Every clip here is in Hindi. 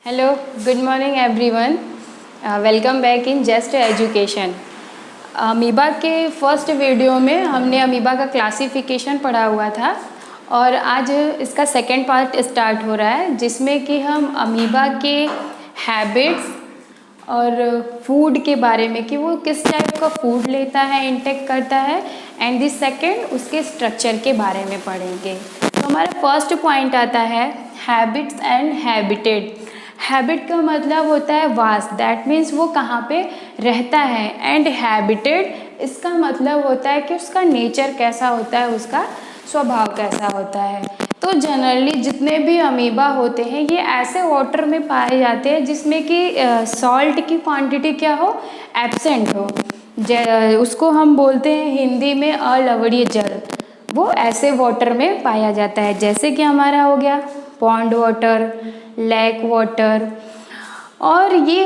Hello, good morning everyone. Welcome back in just education. Amoeba के फर्स्ट वीडियो में हमने अमीबा का क्लासिफिकेशन पढ़ा हुआ था और आज इसका सेकंड पार्ट स्टार्ट हो रहा है जिसमें कि हम अमीबा के हैबिट्स और फूड के बारे में कि वो किस टाइप का फूड लेता है, इंटेक करता है, एंड द सेकंड उसके स्ट्रक्चर के बारे में पढ़ेंगे। तो हमारा फर्स्ट पॉइंट आता है हैबिट्स एंड हैबिटेट। हैबिट का मतलब होता है वास, दैट मीन्स वो कहाँ पे रहता है, एंड हैबिटेट इसका मतलब होता है कि उसका नेचर कैसा होता है, उसका स्वभाव कैसा होता है। तो जनरली जितने भी अमीबा होते हैं ये ऐसे वाटर में पाए जाते हैं जिसमें कि सॉल्ट की क्वांटिटी क्या हो, एब्सेंट हो। उसको हम बोलते हैं हिंदी में अलवणीय जल। वो ऐसे वाटर में पाया जाता है जैसे कि हमारा हो गया पॉन्ड वाटर, लेक वाटर। और ये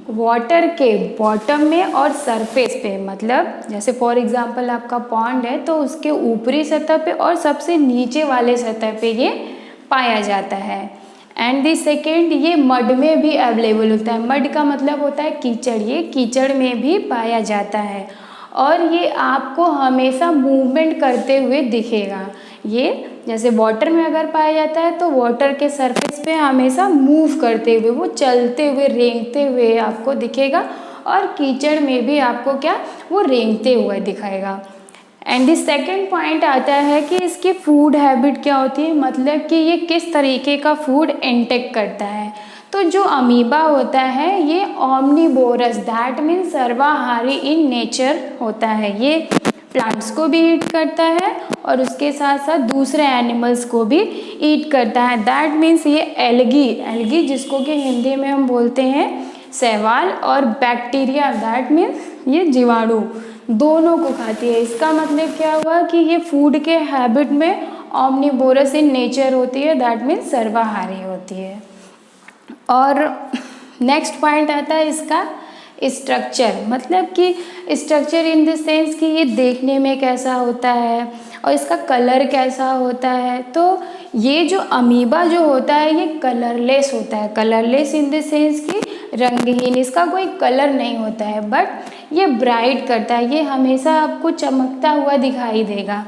वाटर के बॉटम में और सरफेस पे, मतलब जैसे फॉर एग्जांपल आपका पॉन्ड है तो उसके ऊपरी सतह पे और सबसे नीचे वाले सतह पे ये पाया जाता है। एंड द सेकेंड, ये मड में भी अवेलेबल होता है। मड का मतलब होता है कीचड़, ये कीचड़ में भी पाया जाता है और ये आपको हमेशा मूवमेंट करते हुए दिखेगा। ये जैसे वाटर में अगर पाया जाता है तो वाटर के सरफेस पे हमेशा मूव करते हुए, वो चलते हुए, रेंगते हुए आपको दिखेगा और कीचड़ में भी आपको क्या, वो रेंगते हुए दिखाएगा। एंड द सेकेंड पॉइंट आता है कि इसकी फूड हैबिट क्या होती है, मतलब कि ये किस तरीके का फूड इंटेक करता है। तो जो अमीबा होता है ये ओमनीवोरस, दैट मीन्स सर्वाहारी इन नेचर होता है। ये प्लांट्स को भी ईट करता है और उसके साथ साथ दूसरे एनिमल्स को भी ईट करता है। दैट मीन्स ये एल्गी जिसको कि हिंदी में हम बोलते हैं शैवाल, और बैक्टीरिया, दैट मीन्स ये जीवाणु, दोनों को खाती है। इसका मतलब क्या हुआ कि ये फूड के हैबिट में ओमनीवोरस इन नेचर होती है, दैट मीन्स सर्वाहारी होती है। और नेक्स्ट पॉइंट आता है इसका स्ट्रक्चर, मतलब कि स्ट्रक्चर इन द सेंस कि ये देखने में कैसा होता है और इसका कलर कैसा होता है। तो ये जो अमीबा जो होता है ये कलरलेस होता है। कलरलेस इन द सेंस कि रंगहीन, इसका कोई कलर नहीं होता है, बट ये ब्राइट करता है, ये हमेशा आपको चमकता हुआ दिखाई देगा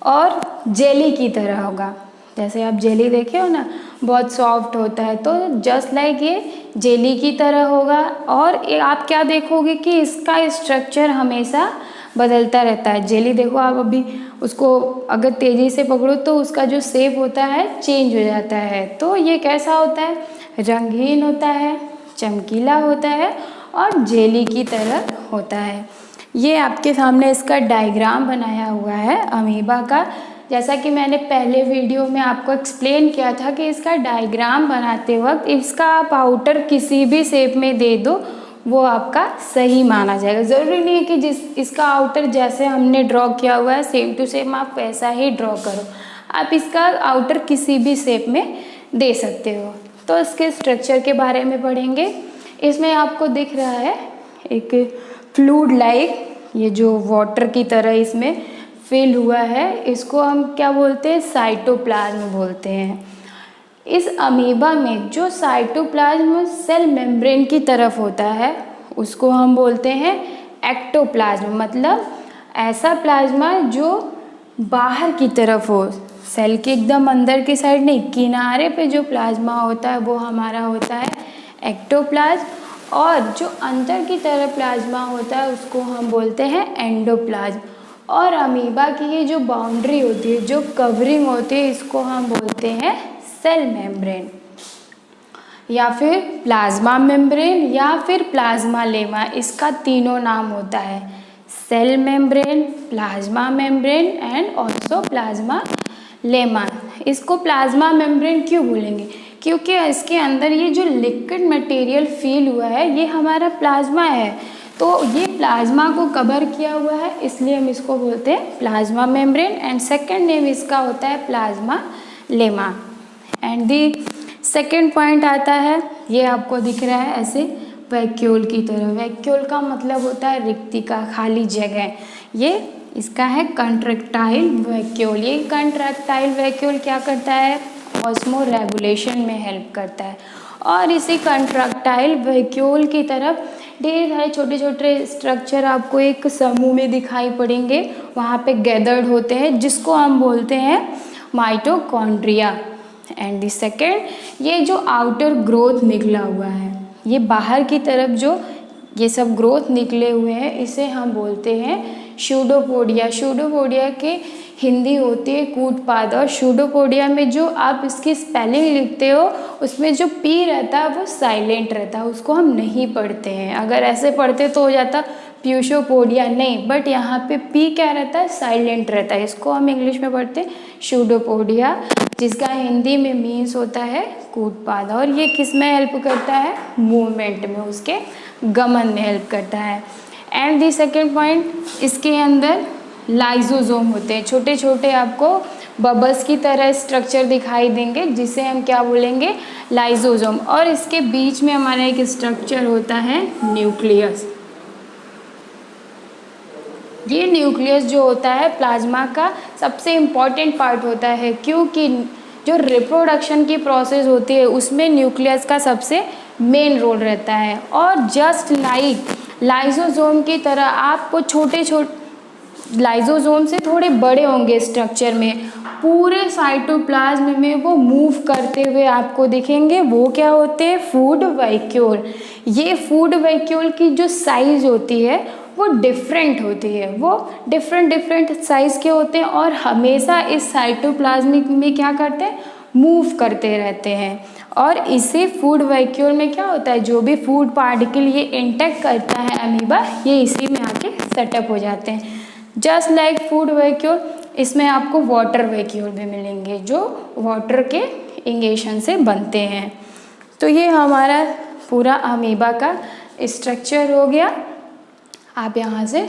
और जेली की तरह होगा। जैसे आप जेली देखे हो ना, बहुत सॉफ्ट होता है, तो जस्ट लाइक ये जेली की तरह होगा। और आप क्या देखोगे कि इसका स्ट्रक्चर हमेशा बदलता रहता है। जेली देखो आप, अभी उसको अगर तेज़ी से पकड़ो तो उसका जो शेप होता है चेंज हो जाता है। तो ये कैसा होता है, रंगीन होता है, चमकीला होता है और जेली की तरह होता है। ये आपके सामने इसका डायग्राम बनाया हुआ है अमीबा का। जैसा कि मैंने पहले वीडियो में आपको एक्सप्लेन किया था कि इसका डायग्राम बनाते वक्त इसका आप आउटर किसी भी शेप में दे दो वो आपका सही माना जाएगा। ज़रूरी नहीं है कि इसका आउटर जैसे हमने ड्रॉ किया हुआ है सेम टू सेम आप वैसा ही ड्रॉ करो, आप इसका आउटर किसी भी शेप में दे सकते हो। तो इसके स्ट्रक्चर के बारे में पढ़ेंगे। इसमें आपको दिख रहा है एक फ्लूइड लाइक, ये जो वाटर की तरह इसमें फिल हुआ है, इसको हम क्या बोलते हैं, साइटोप्लाज्म बोलते हैं। इस अमीबा में जो साइटोप्लाज्म सेल मेम्ब्रेन की तरफ होता है उसको हम बोलते हैं एक्टोप्लाज्म, मतलब ऐसा प्लाज्मा जो बाहर की तरफ हो, सेल के एकदम अंदर की साइड नहीं, किनारे पे जो प्लाज्मा होता है वो हमारा होता है एक्टोप्लाज्म, और जो अंदर की तरफ प्लाज्मा होता है उसको हम बोलते हैं एंडोप्लाज्म। और अमीबा की ये जो बाउंड्री होती है, जो कवरिंग होती है, इसको हम बोलते हैं सेल मेम्ब्रेन या फिर प्लाज्मा मेम्ब्रेन या फिर प्लाज्मा लेमा। इसका तीनों नाम होता है, cell membrane, plasma membrane and also plasmalemma. इसको प्लाज्मा मेम्ब्रेन क्यों बोलेंगे, क्योंकि इसके अंदर ये जो लिक्विड मटेरियल फील हुआ है ये हमारा प्लाज्मा है, तो ये प्लाज्मा को कवर किया हुआ है, इसलिए हम इसको बोलते हैं plasma membrane. And second name इसका होता है plasma lemma. And the second point आता है, ये आपको दिख रहा है ऐसे वैक्यूल की तरह। वैक्यूल का मतलब होता है रिक्तिका, खाली जगह। ये इसका है कंट्रैक्टाइल वैक्यूल। ये कंट्रैक्टाइल वैक्यूल क्या करता है, ऑस्मो रेगुलेशन में हेल्प करता है। और इसी कंट्रैक्टाइल वैक्यूल की तरफ ढेर सारे छोटे छोटे स्ट्रक्चर आपको एक समूह में दिखाई पड़ेंगे, वहाँ पे गैदर्ड होते हैं, जिसको हम बोलते हैं माइटोकॉन्ड्रिया। एंड द सेकेंड, ये जो आउटर ग्रोथ निकला हुआ है, ये बाहर की तरफ जो ये सब ग्रोथ निकले हुए हैं, इसे हम बोलते हैं शूडोपोडिया। शूडोपोडिया की हिंदी होती है कूटपाद, और शूडोपोडिया में जो आप इसकी स्पेलिंग लिखते हो उसमें जो पी रहता है वो साइलेंट रहता है, उसको हम नहीं पढ़ते हैं। अगर ऐसे पढ़ते तो हो जाता प्यूशोपोडिया, नहीं, बट यहाँ पे पी क्या रहता है, साइलेंट रहता है। इसको हम इंग्लिश में पढ़ते हैं शूडोपोडिया, जिसका हिंदी में मीन्स होता है कूटपाद। और ये किस में हेल्प करता है, मूवमेंट में, उसके गमन में हेल्प करता है। एंड दी सेकेंड पॉइंट, इसके अंदर लाइजोजोम होते हैं, छोटे छोटे आपको बबल्स की तरह स्ट्रक्चर दिखाई देंगे, जिसे हम क्या बोलेंगे, लाइजोजोम। और इसके बीच में हमारा एक स्ट्रक्चर होता है न्यूक्लियस। ये न्यूक्लियस जो होता है प्लाज्मा का सबसे इम्पॉर्टेंट पार्ट होता है, क्योंकि जो रिप्रोडक्शन की प्रोसेस होती है उसमें न्यूक्लियस का सबसे मेन रोल रहता है। और जस्ट लाइक लाइजोजोम की तरह आपको छोटे छोटे लाइजोजोम से थोड़े बड़े होंगे स्ट्रक्चर में, पूरे साइटोप्लाज्म में वो मूव करते हुए आपको दिखेंगे। वो क्या होते हैं, फूड वैक्यूल। ये फूड वैक्यूल की जो साइज़ होती है वो डिफरेंट होती है, वो डिफरेंट साइज़ के होते हैं, और हमेशा इस साइटोप्लाज्मिक में क्या करते हैं, मूव करते रहते हैं। और इसी फूड वैक्यूल में क्या होता है, जो भी फूड पार्टिकल ये इंटेक्ट करता है अमीबा, ये इसी में आके सेटअप हो जाते हैं। जस्ट लाइक फूड वैक्यूल, इसमें आपको वाटर वैक्यूल भी मिलेंगे, जो वाटर के इंगेशन से बनते हैं। तो ये हमारा पूरा अमीबा का स्ट्रक्चर हो गया। आप यहाँ से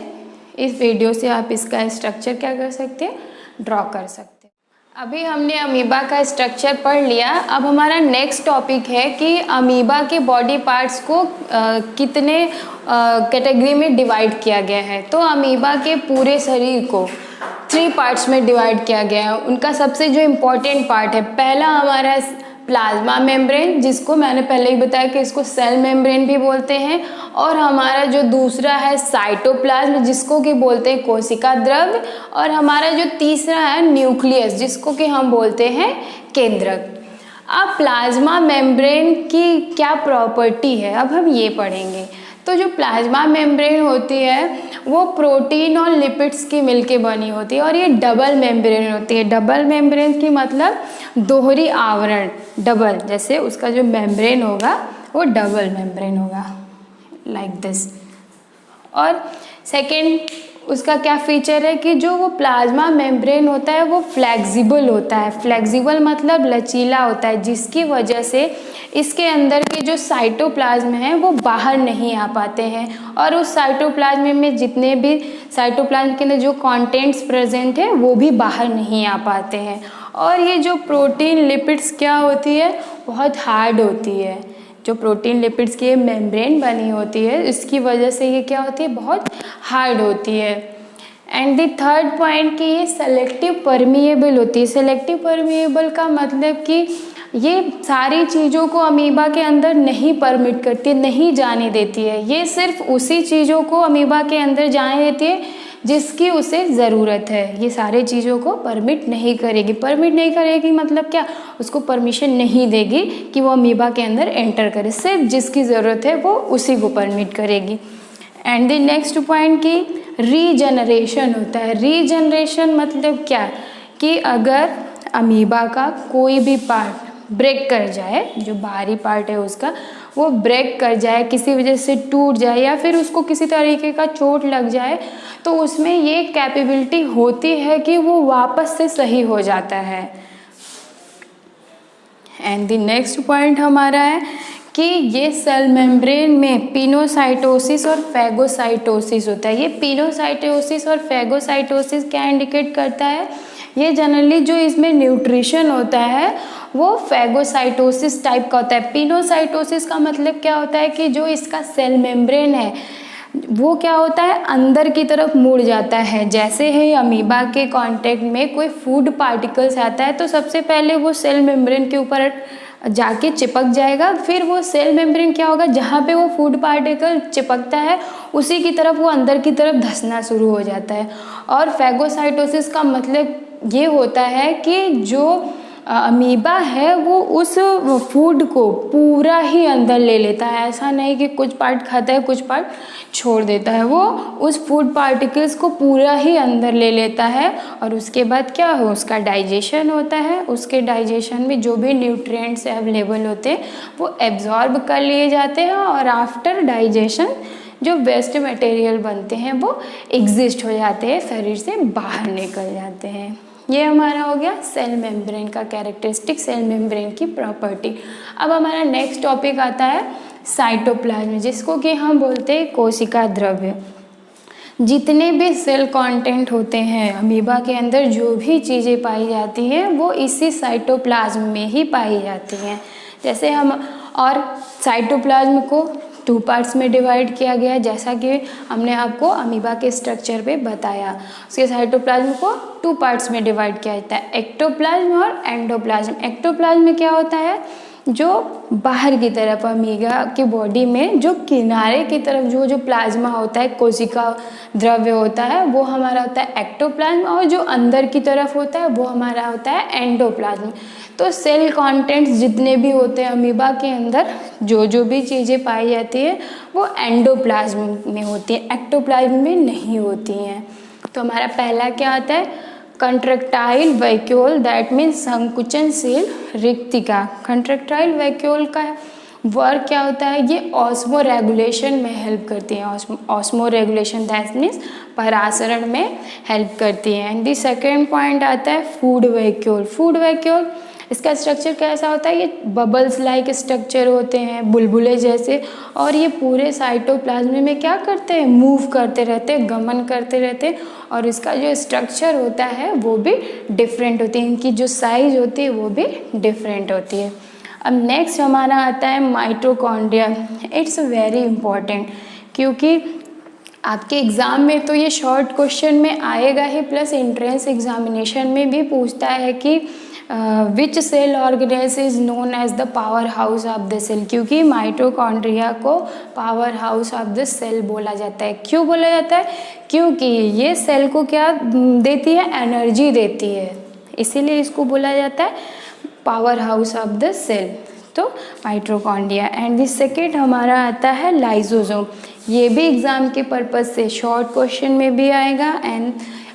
इस वीडियो से आप इसका स्ट्रक्चर क्या कर सकते हैं, ड्रॉ कर सकते हैं। अभी हमने अमीबा का स्ट्रक्चर पढ़ लिया। अब हमारा नेक्स्ट टॉपिक है कि अमीबा के बॉडी पार्ट्स को कितने कैटेगरी में डिवाइड किया गया है। तो अमीबा के पूरे शरीर को 3 पार्ट्स में डिवाइड किया गया है। उनका सबसे जो इम्पोर्टेंट पार्ट है, पहला हमारा प्लाज्मा मेम्ब्रेन, जिसको मैंने पहले ही बताया कि इसको सेल मेम्ब्रेन भी बोलते हैं। और हमारा जो दूसरा है साइटोप्लाज्म, जिसको कि बोलते हैं कोशिका द्रव्य। और हमारा जो तीसरा है न्यूक्लियस, जिसको कि हम बोलते हैं केंद्रक। अब प्लाज्मा मेम्ब्रेन की क्या प्रॉपर्टी है, अब हम ये पढ़ेंगे। तो जो प्लाज्मा मेम्ब्रेन होती है वो प्रोटीन और लिपिड्स की मिलके बनी होती है, और ये डबल मेम्ब्रेन होती है। डबल मेम्ब्रेन की मतलब दोहरी आवरण, डबल, जैसे उसका जो मेम्ब्रेन होगा वो डबल मेम्ब्रेन होगा, लाइक दिस। और सेकेंड उसका क्या फीचर है कि जो वो प्लाज्मा मेम्ब्रेन होता है वो फ्लेक्सिबल होता है। फ्लेक्सिबल मतलब लचीला होता है, जिसकी वजह से इसके अंदर के जो साइटोप्लाज्म हैं वो बाहर नहीं आ पाते हैं, और उस साइटोप्लाज्म में जितने भी साइटोप्लाज्म के अंदर जो कंटेंट्स प्रेजेंट है वो भी बाहर नहीं आ पाते हैं। और ये जो प्रोटीन लिपिड्स क्या होती है, बहुत हार्ड होती है। जो प्रोटीन लिपिड्स की मेम्ब्रेन बनी होती है, इसकी वजह से ये क्या होती है, बहुत हार्ड होती है। एंड द थर्ड पॉइंट कि ये सेलेक्टिव परमिएबल होती है। सेलेक्टिव परमिएबल का मतलब कि ये सारी चीज़ों को अमीबा के अंदर नहीं परमिट करती, नहीं जाने देती है। ये सिर्फ उसी चीज़ों को अमीबा के अंदर जाने देती है जिसकी उसे ज़रूरत है। ये सारे चीज़ों को परमिट नहीं करेगी। परमिट नहीं करेगी मतलब क्या, उसको परमिशन नहीं देगी कि वो अमीबा के अंदर एंटर करे। सिर्फ जिसकी ज़रूरत है वो उसी को परमिट करेगी। एंड द नेक्स्ट पॉइंट की रीजनरेशन होता है। रीजनरेशन मतलब क्या, कि अगर अमीबा का कोई भी पार्ट ब्रेक कर जाए, जो बाहरी पार्ट है उसका वो ब्रेक कर जाए, किसी वजह से टूट जाए, या फिर उसको किसी तरीके का चोट लग जाए, तो उसमें ये कैपेबिलिटी होती है कि वो वापस से सही हो जाता है। एंड द नेक्स्ट पॉइंट हमारा है कि ये सेल मेम्ब्रेन में पिनोसाइटोसिस और फैगोसाइटोसिस होता है। ये पिनोसाइटोसिस और फैगोसाइटोसिस क्या इंडिकेट करता है, ये जनरली जो इसमें न्यूट्रिशन होता है वो फैगोसाइटोसिस टाइप का होता है। पिनोसाइटोसिस का मतलब क्या होता है कि जो इसका सेल मेम्ब्रेन है वो क्या होता है, अंदर की तरफ मुड़ जाता है। जैसे ही अमीबा के कांटेक्ट में कोई फूड पार्टिकल्स आता है तो सबसे पहले वो सेल मेम्ब्रेन के ऊपर जाके चिपक जाएगा। फिर वो सेल मेम्ब्रेन क्या होगा, जहाँ पे वो फूड पार्टिकल चिपकता है उसी की तरफ वो अंदर की तरफ धंसना शुरू हो जाता है। और फैगोसाइटोसिस का मतलब ये होता है कि जो अमीबा है वो उस फूड को पूरा ही अंदर ले लेता है। ऐसा नहीं कि कुछ पार्ट खाता है कुछ पार्ट छोड़ देता है, वो उस फूड पार्टिकल्स को पूरा ही अंदर ले लेता है। और उसके बाद क्या हो, उसका डाइजेशन होता है। उसके डाइजेशन में जो भी न्यूट्रिएंट्स अवेलेबल होते हैं वो एब्जॉर्ब कर लिए जाते हैं और आफ्टर डाइजेशन जो वेस्ट मटेरियल बनते हैं वो एग्जिस्ट हो जाते हैं, शरीर से बाहर निकल जाते हैं। ये हमारा हो गया सेल मेम्ब्रेन का कैरेक्टरिस्टिक, सेल मेम्ब्रेन की प्रॉपर्टी। अब हमारा नेक्स्ट टॉपिक आता है साइटोप्लाज्म, जिसको कि हम बोलते हैं कोशिका द्रव्य। जितने भी सेल कंटेंट होते हैं अमीबा के अंदर, जो भी चीज़ें पाई जाती हैं वो इसी साइटोप्लाज्म में ही पाई जाती हैं। जैसे हम और साइटोप्लाज्म को 2 पार्ट्स में डिवाइड किया गया है, जैसा कि हमने आपको अमीबा के स्ट्रक्चर पे बताया। उसके साइटोप्लाज्म को 2 पार्ट्स में डिवाइड किया जाता है, एक्टोप्लाज्म और एंडोप्लाज्म। एक्टोप्लाज्म में क्या होता है, जो बाहर की तरफ अमीबा की बॉडी में जो किनारे की तरफ जो प्लाज्मा होता है, कोशिका द्रव्य होता है, वो हमारा होता है एक्टोप्लाज्म। और जो अंदर की तरफ होता है वो हमारा होता है एंडोप्लाज्म। तो सेल कंटेंट्स जितने भी होते हैं अमीबा के अंदर, जो भी चीज़ें पाई जाती है वो एंडोप्लाज्म में होती है, एक्टोप्लाज्म में नहीं होती हैं। तो हमारा पहला क्या आता है, कंट्रैक्टाइल वैक्यूल, दैट मीन्स संकुचनशील रिक्तिका। कंट्रैक्टाइल वैक्यूल का वर्क क्या होता है, ये ऑस्मो रेगुलेशन में हेल्प करती है। ऑस्मो रेगुलेशन दैट मीन्स परासरण में हेल्प करती है। एंड दी सेकेंड पॉइंट आता है फूड वैक्यूल। फूड वैक्यूल इसका स्ट्रक्चर कैसा होता है, ये बबल्स लाइक स्ट्रक्चर होते हैं, बुलबुले जैसे, और ये पूरे साइटोप्लाज्म में क्या करते हैं, मूव करते रहते हैं, गमन करते रहते हैं। और इसका जो स्ट्रक्चर होता है वो भी डिफरेंट होती है, इनकी जो साइज होती है वो भी डिफरेंट होती है। अब नेक्स्ट हमारा आता है माइटोकॉन्ड्रिया। इट्स वेरी इम्पॉर्टेंट, क्योंकि आपके एग्ज़ाम में तो ये शॉर्ट क्वेश्चन में आएगा ही, प्लस एंट्रेंस एग्जामिनेशन में भी पूछता है कि which cell organelles is known as the power house of the cell. क्योंकि माइटोकॉन्ड्रिया को power house of the cell बोला जाता है। क्यों बोला जाता है, क्योंकि ये सेल को क्या देती है, एनर्जी देती है, इसीलिए इसको बोला जाता है power house of the cell. तो माइटोकॉन्ड्रिया। एंड द सेकेंड हमारा आता है लाइसोसोम। ये भी एग्ज़ाम के पर्पज़ से शॉर्ट क्वेश्चन में भी आएगा एंड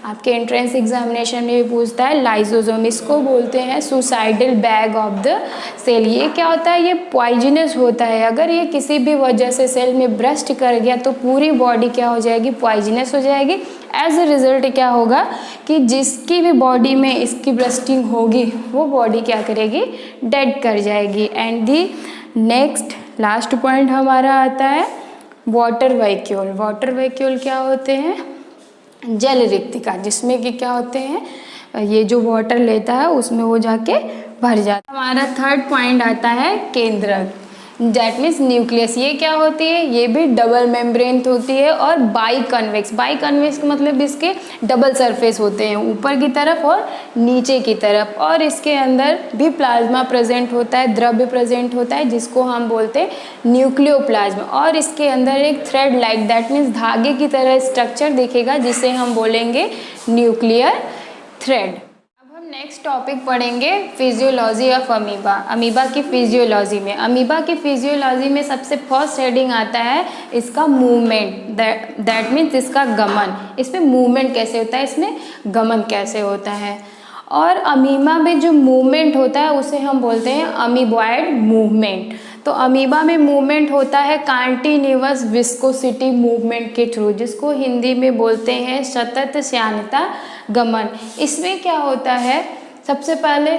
आपके एंट्रेंस एग्जामिनेशन में भी पूछता है लाइसोसोम। इसको बोलते हैं suicidal bag of the cell. ये क्या होता है, ये पॉइजनस होता है। अगर ये किसी भी वजह से सेल में ब्रस्ट कर गया तो पूरी बॉडी क्या हो जाएगी, पॉइजनस हो जाएगी। एज ए रिजल्ट क्या होगा कि जिसकी भी बॉडी में इसकी ब्रस्टिंग होगी वो बॉडी क्या करेगी, डेड कर जाएगी। And the next last point हमारा आता है वाटर वैक्यूल। वाटर वैक्यूल क्या होते हैं, जल रिक्तिका, जिसमें कि क्या होते हैं, ये जो वाटर लेता है उसमें वो जाके भर जाता है। हमारा थर्ड पॉइंट आता है केंद्रक, दैट मीन्स न्यूक्लियस। ये क्या होती है, ये भी डबल मेम्ब्रेन होती है और बाई कन्वेक्स। बाई कन्वेक्स का मतलब इसके डबल सरफेस होते हैं, ऊपर की तरफ और नीचे की तरफ। और इसके अंदर भी प्लाज्मा प्रेजेंट होता है, द्रव्य प्रेजेंट होता है, जिसको हम बोलते हैं न्यूक्लियोप्लाज्म। और इसके अंदर एक थ्रेड लाइक, दैट मीन्स धागे की तरह स्ट्रक्चर दिखेगा, जिसे हम बोलेंगे न्यूक्लियर थ्रेड। नेक्स्ट टॉपिक पढ़ेंगे फिजियोलॉजी ऑफ अमीबा। अमीबा की फिजियोलॉजी में, अमीबा की फिजियोलॉजी में सबसे फर्स्ट हेडिंग आता है इसका मूवमेंट, दैट मीन्स इसका गमन। इसमें मूवमेंट कैसे होता है, इसमें गमन कैसे होता है। और अमीबा में जो मूवमेंट होता है उसे हम बोलते हैं अमीबॉयड मूवमेंट। तो अमीबा में मूवमेंट होता है कंटिन्यूअस विस्कोसिटी मूवमेंट के थ्रू, जिसको हिंदी में बोलते हैं सतत श्यानता गमन। इसमें क्या होता है, सबसे पहले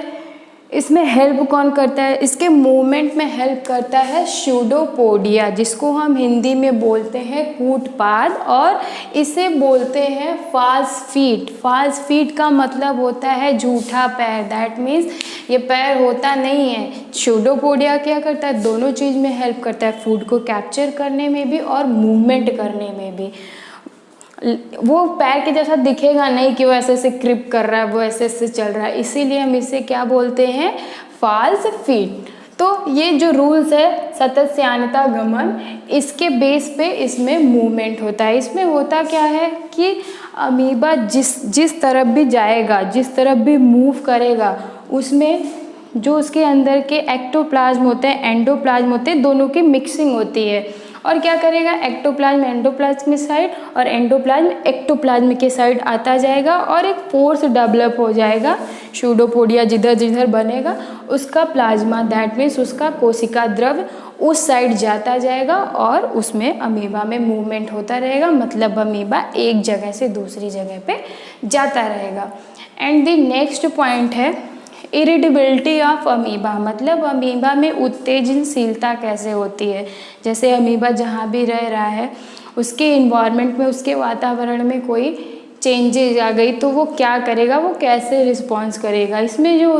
इसमें हेल्प कौन करता है, इसके मूवमेंट में हेल्प करता है स्यूडोपोडिया, जिसको हम हिंदी में बोलते हैं कूटपाद, और इसे बोलते हैं फॉल्स फीट। फॉल्स फीट का मतलब होता है झूठा पैर, दैट मीन्स ये पैर होता नहीं है। स्यूडोपोडिया क्या करता है, दोनों चीज़ में हेल्प करता है, फूड को कैप्चर करने में भी और मूवमेंट करने में भी। वो पैर के जैसा दिखेगा नहीं कि वो ऐसे ऐसे क्रिप कर रहा है, वो ऐसे ऐसे चल रहा है, इसीलिए हम इसे क्या बोलते हैं, फॉल्स फीट। तो ये जो रूल्स है सतस्यायनता गमन, इसके बेस पे इसमें मूवमेंट होता है। इसमें होता क्या है कि अमीबा जिस तरफ भी जाएगा, जिस तरफ भी मूव करेगा, उसमें जो उसके अंदर के एक्टोप्लाज्म होते हैं, एंडोप्लाज्म होते हैं, दोनों की मिक्सिंग होती है। और क्या करेगा, एक्टोप्लाज्म एंडोप्लाज्म की साइड और एंडोप्लाज्म एक्टोप्लाज्म के साइड आता जाएगा और एक पोर्स डेवलप हो जाएगा, सूडोपोडिया जिधर जिधर बनेगा उसका प्लाज्मा, दैट मीन्स उसका कोशिका द्रव उस साइड जाता जाएगा और उसमें अमीबा में मूवमेंट होता रहेगा, मतलब अमीबा एक जगह से दूसरी जगह पे जाता रहेगा। एंड द नेक्स्ट पॉइंट है इरिटेबिलिटी ऑफ अमीबा, मतलब अमीबा में उत्तेजनशीलता कैसे होती है। जैसे अमीबा जहाँ भी रह रहा है उसके इन्वायरमेंट में, उसके वातावरण में कोई चेंजेज आ गई तो वो क्या करेगा, वो कैसे रिस्पॉन्स करेगा। इसमें जो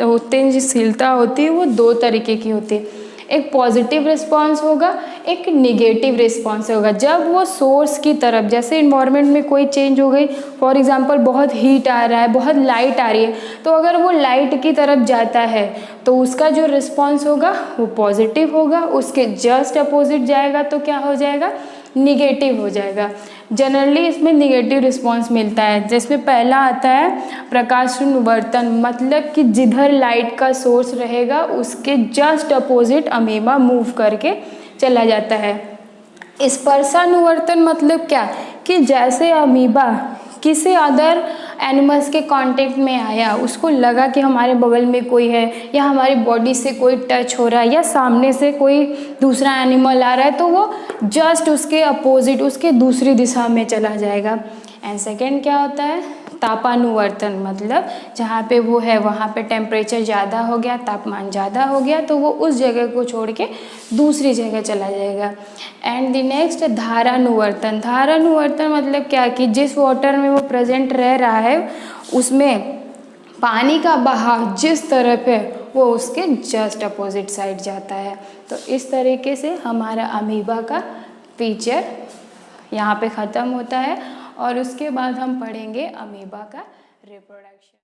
उत्तेजनशीलता होती है वो दो तरीके की होती है, एक पॉजिटिव रिस्पॉन्स होगा, एक निगेटिव रिस्पॉन्स होगा। जब वो सोर्स की तरफ, जैसे इन्वायरमेंट में कोई चेंज हो गई, फॉर एग्जांपल बहुत हीट आ रहा है, बहुत लाइट आ रही है, तो अगर वो लाइट की तरफ जाता है तो उसका जो रिस्पॉन्स होगा वो पॉजिटिव होगा, उसके जस्ट अपोजिट जाएगा तो क्या हो जाएगा, निगेटिव हो जाएगा। जनरली इसमें निगेटिव रिस्पॉन्स मिलता है, जिसमें पहला आता है प्रकाशानुवर्तन, मतलब कि जिधर लाइट का सोर्स रहेगा उसके जस्ट अपोजिट अमीबा मूव करके चला जाता है। स्पर्शानुवर्तन मतलब क्या, कि जैसे अमीबा किसी अदर एनिमल्स के कांटेक्ट में आया, उसको लगा कि हमारे बगल में कोई है या हमारी बॉडी से कोई टच हो रहा है या सामने से कोई दूसरा एनिमल आ रहा है, तो वो जस्ट उसके अपोजिट, उसके दूसरी दिशा में चला जाएगा। एंड सेकेंड क्या होता है, तापानुवर्तन, मतलब जहाँ पे वो है वहाँ पे टेम्परेचर ज़्यादा हो गया, तापमान ज़्यादा हो गया, तो वो उस जगह को छोड़ के दूसरी जगह चला जाएगा। एंड द नेक्स्ट धारानुवर्तन। धारानुवर्तन मतलब क्या, कि जिस वाटर में वो प्रेजेंट रह रहा है उसमें पानी का बहाव जिस तरफ है वो उसके जस्ट अपोजिट साइड जाता है। तो इस तरीके से हमारा अमीबा का फीचर यहाँ पे ख़त्म होता है और उसके बाद हम पढ़ेंगे अमीबा का रिप्रोडक्शन।